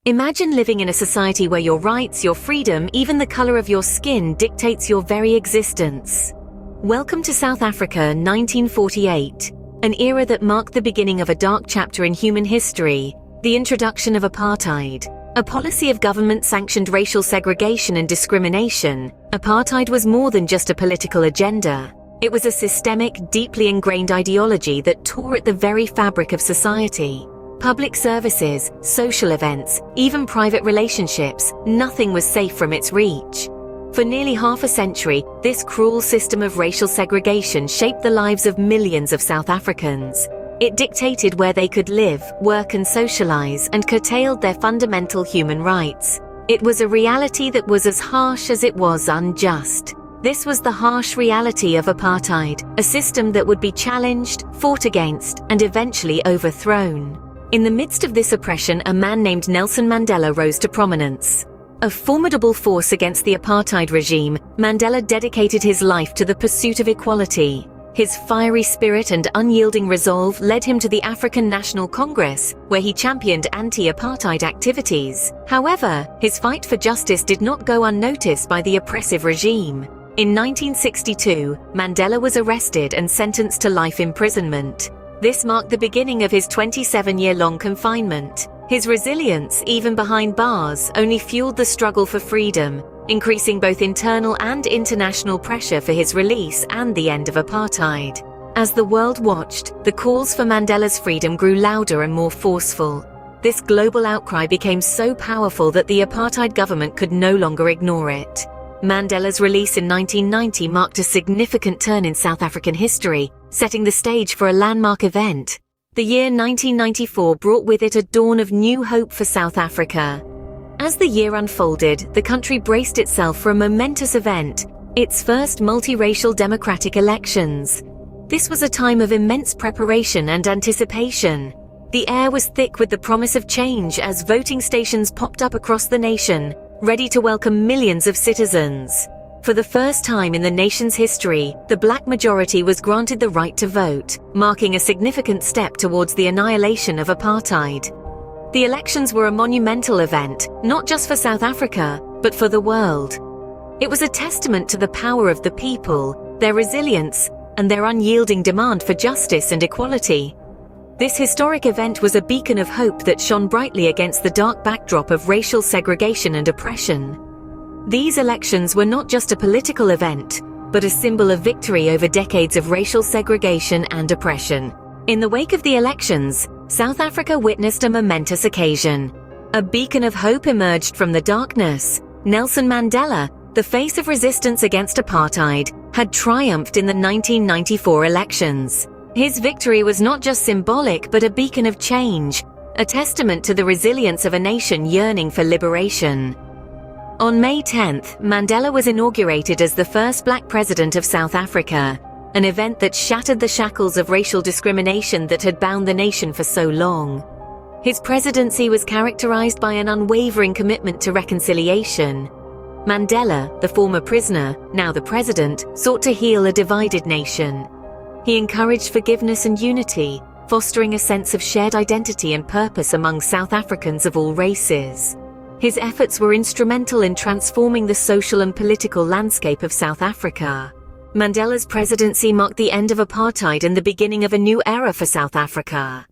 Imagine living in a society where your rights, your freedom, even the color of your skin dictates your very existence. Welcome to South Africa, 1948, an era that marked the beginning of a dark chapter in human history, the introduction of apartheid, a policy of government-sanctioned racial segregation and discrimination. Apartheid was more than just a political agenda. It was a systemic, deeply ingrained ideology that tore at the very fabric of society. Public services, social events, even private relationships, nothing was safe from its reach. For nearly half a century, this cruel system of racial segregation shaped the lives of millions of South Africans. It dictated where they could live, work and socialize, and curtailed their fundamental human rights. It was a reality that was as harsh as it was unjust. This was the harsh reality of apartheid, a system that would be challenged, fought against, and eventually overthrown. In the midst of this oppression, a man named Nelson Mandela rose to prominence. A formidable force against the apartheid regime, Mandela dedicated his life to the pursuit of equality. His fiery spirit and unyielding resolve led him to the African National Congress, where he championed anti-apartheid activities. However, his fight for justice did not go unnoticed by the oppressive regime. In 1962, Mandela was arrested and sentenced to life imprisonment. This marked the beginning of his 27-year-long confinement. His resilience, even behind bars, only fueled the struggle for freedom, increasing both internal and international pressure for his release and the end of apartheid. As the world watched, the calls for Mandela's freedom grew louder and more forceful. This global outcry became so powerful that the apartheid government could no longer ignore it. Mandela's release in 1990 marked a significant turn in South African history, setting the stage for a landmark event. The year 1994 brought with it a dawn of new hope for South Africa. As the year unfolded, the country braced itself for a momentous event, its first multiracial democratic elections. This was a time of immense preparation and anticipation. The air was thick with the promise of change as voting stations popped up across the nation, ready to welcome millions of citizens. For the first time in the nation's history, the black majority was granted the right to vote, marking a significant step towards the annihilation of apartheid. The elections were a monumental event, not just for South Africa, but for the world. It was a testament to the power of the people, their resilience, and their unyielding demand for justice and equality. This historic event was a beacon of hope that shone brightly against the dark backdrop of racial segregation and oppression. These elections were not just a political event, but a symbol of victory over decades of racial segregation and oppression. In the wake of the elections, South Africa witnessed a momentous occasion. A beacon of hope emerged from the darkness. Nelson Mandela, the face of resistance against apartheid, had triumphed in the 1994 elections. His victory was not just symbolic but a beacon of change, a testament to the resilience of a nation yearning for liberation. On May 10th, Mandela was inaugurated as the first black president of South Africa, an event that shattered the shackles of racial discrimination that had bound the nation for so long. His presidency was characterized by an unwavering commitment to reconciliation. Mandela, the former prisoner, now the president, sought to heal a divided nation. He encouraged forgiveness and unity, fostering a sense of shared identity and purpose among South Africans of all races. His efforts were instrumental in transforming the social and political landscape of South Africa. Mandela's presidency marked the end of apartheid and the beginning of a new era for South Africa.